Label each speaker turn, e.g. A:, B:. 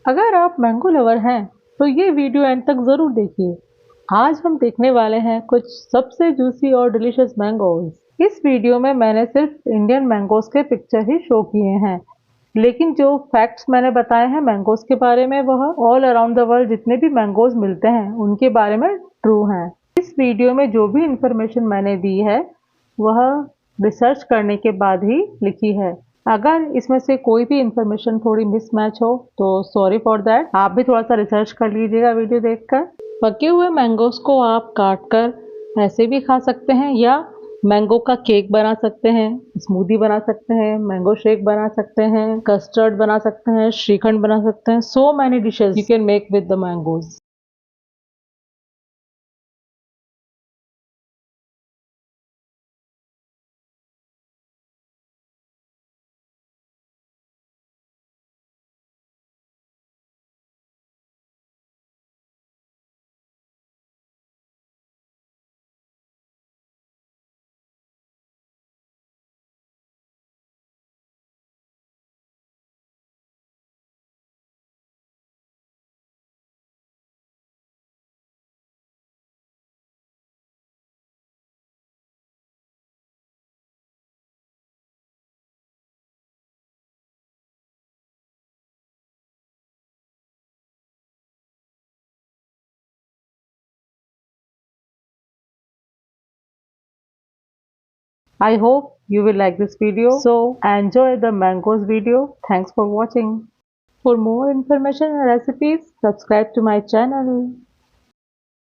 A: अगर आप mango lover हैं तो ये वीडियो एंड तक ज़रूर देखिए। आज हम देखने वाले हैं कुछ सबसे जूसी और डिलीशियस मैंगोज। इस वीडियो में मैंने सिर्फ इंडियन मैंगोज के पिक्चर ही शो किए हैं, लेकिन जो फैक्ट्स मैंने बताए हैं मैंगोज के बारे में वह ऑल अराउंड द वर्ल्ड जितने भी मैंगोज मिलते हैं उनके बारे में ट्रू हैं। इस वीडियो में जो भी इंफॉर्मेशन मैंने दी है वह रिसर्च करने के बाद ही लिखी है। अगर इसमें से कोई भी इंफॉर्मेशन थोड़ी मिसमैच हो तो सॉरी फॉर दैट। आप भी थोड़ा सा रिसर्च कर लीजिएगा वीडियो देखकर। पके हुए मैंगोज को आप काट कर ऐसे भी खा सकते हैं या मैंगो का केक बना सकते हैं, स्मूदी बना सकते हैं, मैंगो शेक बना सकते हैं, कस्टर्ड बना सकते हैं, श्रीखंड बना सकते हैं। So many dishes you can make with the mangoes. I hope you will like this video. So enjoy the mangoes video. Thanks for watching. For more information and recipes, subscribe to my channel.